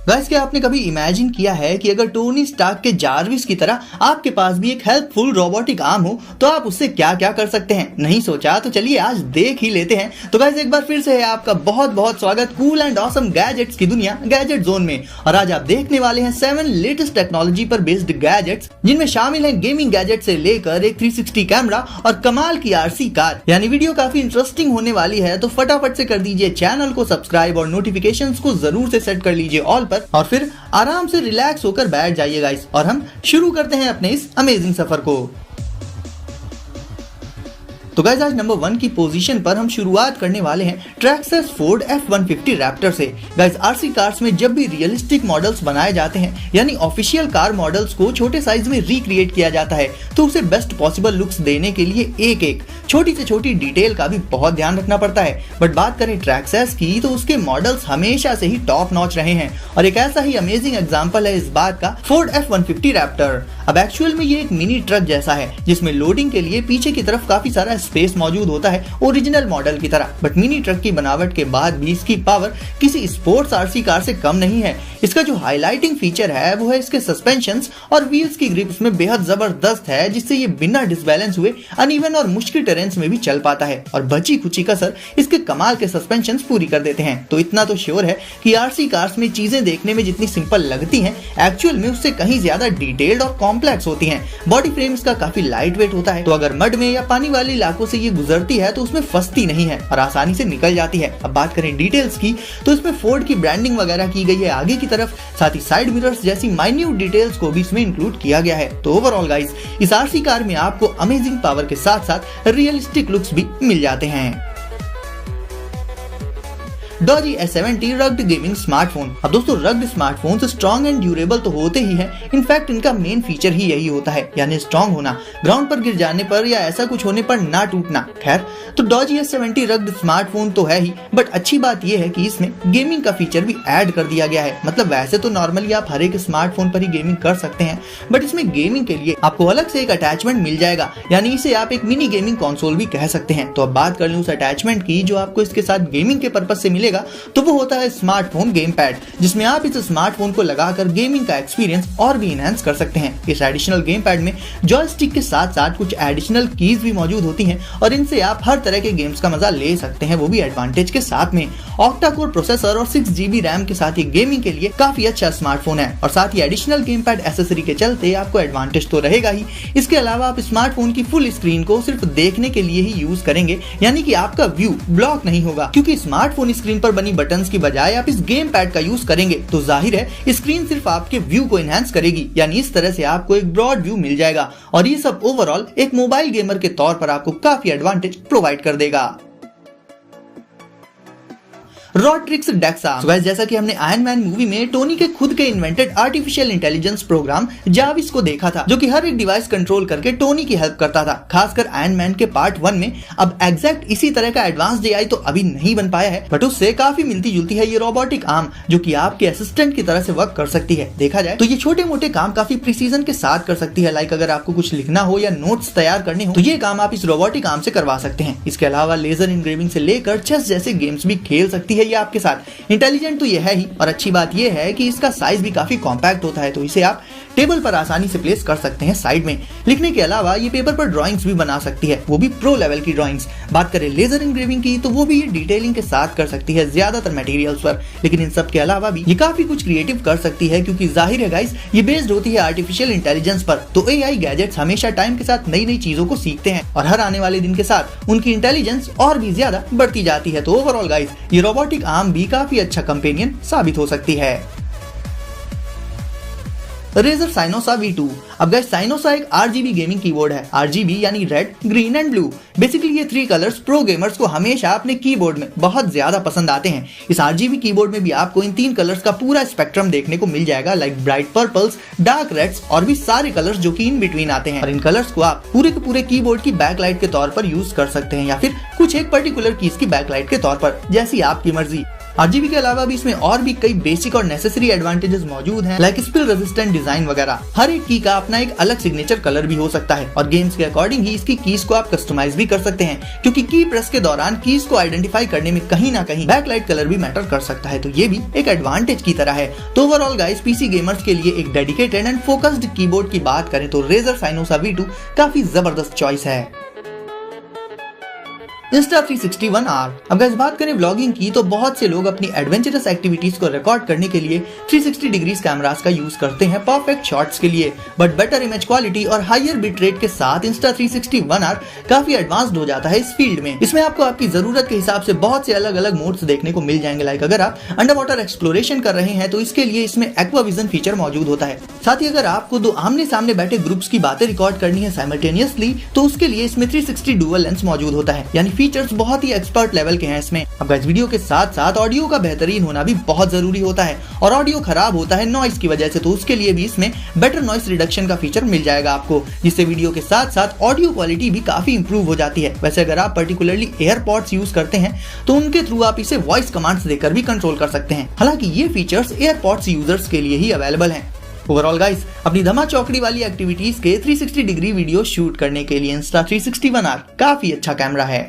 Guys, क्या आपने कभी इमेजिन किया है कि अगर टोनी स्टार्क के जारविस की तरह आपके पास भी एक हेल्पफुल रोबोटिक आर्म हो तो आप उससे क्या क्या कर सकते हैं? नहीं सोचा? तो चलिए आज देख ही लेते हैं। तो गाइस, एक बार फिर से है आपका बहुत बहुत स्वागत कूल एंड ऑसम गैजेट्स की दुनिया गैजेट जोन में। और आज आप देखने वाले हैं 7 लेटेस्ट टेक्नोलॉजी पर बेस्ड गैजेट्स, जिनमें शामिल है गेमिंग गैजेट से लेकर एक 360 कैमरा और कमाल की आरसी कार। यानी वीडियो काफी इंटरेस्टिंग होने वाली है, तो फटाफट से कर दीजिए चैनल को सब्सक्राइब और नोटिफिकेशंस को जरूर से सेट कर लीजिए ऑल पर, और फिर आराम से रिलैक्स होकर बैठ जाइए गाइस, और हम शुरू करते हैं अपने इस अमेजिंग सफर को। तो गाइस, आज नंबर 1 की पोजीशन पर हम शुरुआत करने वाले हैं ट्रैक्सस फोर्ड F-150 रैप्टर से। गाइस, आरसी कार्स में जब भी रियलिस्टिक मॉडल्स बनाए जाते हैं, यानी ऑफिशियल कार मॉडल्स को छोटे साइज में रिक्रिएट किया जाता है, तो उसे बेस्ट पॉसिबल लुक्स देने के लिए एक एक छोटी से छोटी डिटेल का भी बहुत ध्यान रखना पड़ता है। बट बात करें ट्रैक्सस की, तो उसके मॉडल्स हमेशा से ही टॉप नॉच रहे हैं, और एक ऐसा ही अमेजिंग एग्जांपल है इस बात का फोर्ड F-150 रैप्टर। अब एक्चुअल में ये एक मिनी ट्रक जैसा है, जिसमें लोडिंग के लिए पीछे की तरफ काफी सारा स्पेस मौजूद होता है ओरिजिनल मॉडल की तरह। बट मिनी ट्रक की बनावट के बाद भी इसकी पावर किसी स्पोर्ट्स आरसी कार से कम नहीं है। इसका जो हाईलाइटिंग फीचर है वो है इसके सस्पेंशंस और व्हील्स की ग्रिप इसमें बेहद जबरदस्त है, जिससे ये बिना डिसबैलेंस हुए अनइवन और मुश्किल टेरेंस में भी चल पाता है, और बची खुची कसर इसके कमाल के सस्पेंशंस पूरी कर देते हैं। तो इतना तो श्योर है कि आरसी कार्स में चीजें देखने में जितनी सिंपल लगती हैं, एक्चुअल में उससे कहीं ज्यादा डिटेल्ड और कॉम्प्लेक्स होती हैं। बॉडी फ्रेम इसका काफी लाइट वेट होता है, तो अगर मड में या पानी वाले इलाकों से ये गुजरती है तो उसमें फंसती नहीं है और आसानी से निकल जाती है। अब बात करें डिटेल्स की, तो इसमें फोर्ड की ब्रांडिंग वगैरह की गई है आगे की तरफ, साथ ही साइड मिरर्स जैसी माइन्यूट डिटेल्स को भी इसमें इंक्लूड किया गया है। तो ओवरऑल गाइस, इस आरसी कार में आपको अमेजिंग पावर के साथ साथ रियलिस्टिक लुक्स भी मिल जाते हैं। Doge S70 rugged gaming smartphone. अब दोस्तों, rugged smartphone strong and durable तो होते ही हैं, इनफैक्ट इनका मेन फीचर ही यही होता है, यानी स्ट्रॉन्ग होना, ग्राउंड पर गिर जाने पर या ऐसा कुछ होने पर ना टूटना। खैर, तो डॉजी S70 रग्ड स्मार्टफोन तो है ही, बट अच्छी बात यह है कि इसमें गेमिंग का फीचर भी ऐड कर दिया गया है। मतलब वैसे तो नॉर्मली आप हर एक स्मार्टफोन पर ही गेमिंग कर सकते हैं, बट इसमें गेमिंग के लिए आपको अलग से एक अटैचमेंट मिल जाएगा, यानी इसे आप एक मिनी गेमिंग कंसोल भी कह सकते हैं। तो अब बात कर लूं उस अटैचमेंट की जो आपको इसके साथ गेमिंग के पर्पज से मिलेगा, तो वो होता है स्मार्टफोन गेम पैड, जिसमें आप इस स्मार्टफोन को लगाकर गेमिंग का एक्सपीरियंस और भी इनहैंस कर सकते हैं। इस एडिशनल गेम पैड में जॉयस्टिक के साथ साथ कुछ एडिशनल कीज भी मौजूद होती हैं, और इनसे आप हर तरह के गेम्स का मजा ले सकते हैं, वो भी एडवांटेज के साथ में। ऑक्टा कोर प्रोसेसर और 6GB रैम के साथ ये गेमिंग के लिए काफी अच्छा स्मार्टफोन है, और साथ ही एडिशनल गेम पैड एसेसरी के चलते आपको एडवांटेज तो रहेगा ही। इसके अलावा आप स्मार्टफोन की फुल स्क्रीन को सिर्फ देखने के लिए ही यूज करेंगे, यानी कि आपका व्यू ब्लॉक नहीं होगा, क्योंकि स्मार्टफोन स्क्रीन पर बनी बटन्स की बजाय आप इस गेम पैड का यूज करेंगे, तो जाहिर है स्क्रीन सिर्फ आपके व्यू को एनहांस करेगी, यानी इस तरह से आपको एक ब्रॉड व्यू मिल जाएगा, और ये सब ओवरऑल एक मोबाइल गेमर के तौर पर आपको काफी एडवांटेज प्रोवाइड कर देगा। रॉड्रिक्स डेक्सा। जैसा कि हमने आयरन मैन मूवी में टोनी के खुद के इन्वेंटेड आर्टिफिशियल इंटेलिजेंस प्रोग्राम जाविस को देखा था, जो कि हर एक डिवाइस कंट्रोल करके टोनी की हेल्प करता था, खासकर आयरन मैन के पार्ट 1 में। अब एग्जैक्ट इसी तरह का एडवांस एआई तो अभी नहीं बन पाया है, बट उससे काफी मिलती जुलती है ये रोबोटिक आर्म, जो कि आपके असिस्टेंट की तरह से वर्क कर सकती है। देखा जाए तो ये छोटे मोटे काम काफी प्रिसीजन के साथ कर सकती है, लाइक अगर आपको कुछ लिखना हो या नोट्स तैयार करने हो, तो ये काम आप इस रोबोटिक आर्म से करवा सकते हैं। इसके अलावा लेजर इंग्रेविंग से लेकर चेस जैसे गेम्स भी खेल सकती है ये आपके साथ। इंटेलिजेंट तो ये है ही, और अच्छी बात ये है कि इसका साइज भी काफी कॉम्पैक्ट होता है, तो इसे आप टेबल पर आसानी से प्लेस कर सकते हैं साइड में। लिखने के अलावा ये पेपर पर ड्राइंग्स भी बना सकती है, वो भी प्रो लेवल की ड्राइंग्स। बात करें लेजर इंग्रेविंग की, तो वो भी ये डिटेलिंग के साथ कर सकती है ज्यादातर मटेरियल्स पर, लेकिन इन सब के अलावा भी ये काफी कुछ क्रिएटिव कर सकती है, क्योंकि जाहिर है गाइस, ये बेस्ड होती है आर्टिफिशियल इंटेलिजेंस पर। तो एआई गैजेट्स हमेशा टाइम के साथ नई नई चीजों को सीखते हैं, और हर आने वाले दिन के साथ उनकी इंटेलिजेंस और भी ज्यादा बढ़ती जाती है। तो ओवरऑल गाइस, ये रोबोटिक आर्म भी काफी अच्छा कंपेनियन साबित हो सकती है। Razer Cynosa V2। अब गाइस, साइनोसा एक RGB गेमिंग कीबोर्ड है। RGB यानी red, green and blue. Basically ये 3 कलर्स प्रो गेमर्स को हमेशा अपने कीबोर्ड में बहुत ज्यादा पसंद आते हैं। इस RGB कीबोर्ड में भी आपको इन 3 कलर्स का पूरा स्पेक्ट्रम देखने को मिल जाएगा, like bright purples, dark reds और भी सारे कलर्स जो कि इन बिटवीन आते हैं। और इन कलर्स को आप पूरे के पूरे कीबोर्ड की बैकलाइट के तौर पर यूज कर सकते हैं, या फिर कुछ एक पर्टिकुलर कीज की बैकलाइट के तौर पर, जैसी आपकी मर्जी। RGB के अलावा भी इसमें और भी कई बेसिक और नेसेसरी एडवांटेजेस मौजूद हैं, लाइक स्पिल रेजिस्टेंट डिजाइन वगैरह। हर एक की का अपना एक अलग सिग्नेचर कलर भी हो सकता है और गेम्स के अकॉर्डिंग ही इसकी कीज को आप कस्टमाइज भी कर सकते हैं, क्योंकि की प्रेस के दौरान कीज को आइडेंटिफाई करने में कहीं ना कहीं बैकलाइट कलर भी मैटर कर सकता है, तो ये भी एक एडवांटेज की तरह है। तो ओवरऑल गाइस, पीसी गेमर्स के लिए एक डेडिकेटेड एंड फोकस्ड कीबोर्ड की बात करें तो Razer Synosa V2 काफी जबरदस्त चॉइस है। Insta360 ONE। अब गाइस बात करें व्लॉगिंग की तो बहुत से लोग अपनी एडवेंचरस एक्टिविटीज को रिकॉर्ड करने के लिए 360 डिग्रीज कैमरास का यूज करते हैं परफेक्ट शॉट्स के लिए, बट बेटर इमेज क्वालिटी और हायर बिट रेट के साथ Insta360 ONE काफी एडवांस्ड हो जाता है इस फील्ड में। इसमें आपको आपकी जरूरत के हिसाब से बहुत से अलग अलग मोड्स देखने को मिल जाएंगे। लाइक अगर आप अंडर वाटर एक्सप्लोरेशन कर रहे हैं तो इसके लिए इसमें एक्वा विजन फीचर मौजूद होता है। साथ ही अगर आपको दो आमने सामने बैठे ग्रुप्स की बातें रिकॉर्ड करनी है साइमल्टेनियसली तो उसके लिए इसमें 360 डुअल लेंस मौजूद होता है, यानी फीचर्स बहुत ही एक्सपर्ट लेवल के हैं इसमें। अब गाइस वीडियो के साथ साथ ऑडियो का बेहतरीन होना भी बहुत जरूरी होता है और ऑडियो खराब होता है नॉइस की वजह से, तो उसके लिए भी इसमें बेटर नॉइस रिडक्शन का फीचर मिल जाएगा आपको, जिससे वीडियो के साथ साथ ऑडियो क्वालिटी भी काफी इंप्रूव हो जाती है। वैसे अगर आप पर्टिकुलरली एयरपॉड्स यूज करते हैं तो उनके थ्रू आप इसे वॉइस कमांड्स देकर भी कंट्रोल कर सकते हैं। हालांकि ये फीचर्स एयरपॉड्स यूजर्स के लिए ही अवेलेबल हैं। ओवरऑल गाइस, अपनी धमा चौकड़ी वाली एक्टिविटीज के 360 डिग्री वीडियो शूट करने के लिए Insta360 ONE काफी अच्छा कैमरा है।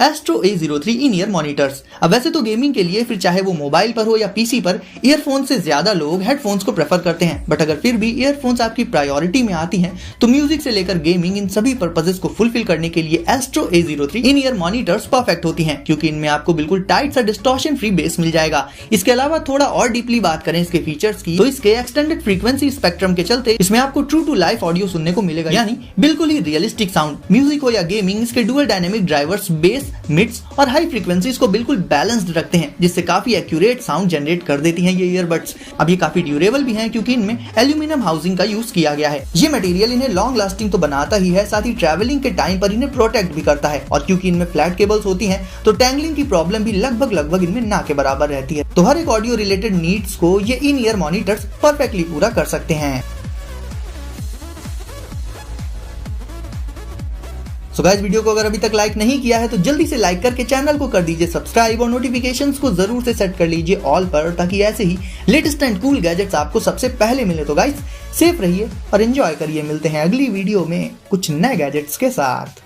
Astro A03 इन ईयर मॉनिटर्स। अब वैसे तो गेमिंग के लिए फिर चाहे वो मोबाइल पर हो या पीसी पर, ईयरफोन से ज्यादा लोग हेडफोन्स को प्रेफर करते हैं, बट अगर फिर भी ईयरफोन्स आपकी प्रायोरिटी में आती हैं तो म्यूजिक से लेकर गेमिंग इन सभी पर्पसेस को फुलफिल करने के लिए Astro A03 इन ईयर मॉनिटर्स परफेक्ट होती हैं, क्योंकि इनमें आपको बिल्कुल टाइट सा डिस्टॉर्शन फ्री बेस मिल जाएगा। इसके अलावा थोड़ा और डीपली बात करें इसके फीचर्स की तो इसके एक्सटेंडेड फ्रीक्वेंसी स्पेक्ट्रम के चलते इसमें आपको ट्रू टू लाइफ ऑडियो सुनने को मिलेगा, यानी बिल्कुल ही रियलिस्टिक साउंड। म्यूजिक हो या गेमिंग, इसके dual dynamic drivers bass, mids और हाई फ्रीक्वेंसीज को बिल्कुल बैलेंस्ड रखते हैं, जिससे काफी एक्यूरेट साउंड जनरेट कर देती हैं ये ईयरबड्स। अब ये काफी ड्यूरेबल भी हैं क्योंकि इनमें एल्यूमिनियम हाउसिंग का यूज किया गया है। ये मटेरियल इन्हें लॉन्ग लास्टिंग तो बनाता ही है, साथ ही ट्रैवलिंग के टाइम पर इन्हें प्रोटेक्ट भी करता है, और क्योंकि इनमें फ्लैट केबल्स होती हैं तो टैंगलिंग की प्रॉब्लम भी लगभग इनमें ना के बराबर रहती है। तो हर एक ऑडियो रिलेटेड नीड्स को ये इन ईयर मॉनिटर्स परफेक्टली पूरा कर सकते हैं। सो गाइस, वीडियो को अगर अभी तक लाइक नहीं किया है तो जल्दी से लाइक करके चैनल को कर दीजिए सब्सक्राइब और नोटिफिकेशंस को जरूर से सेट कर लीजिए ऑल पर, ताकि ऐसे ही लेटेस्ट एंड कूल गैजेट्स आपको सबसे पहले मिले। तो गाइस, सेफ रहिए और एंजॉय करिए। मिलते हैं अगली वीडियो में कुछ नए गैजेट्स के साथ।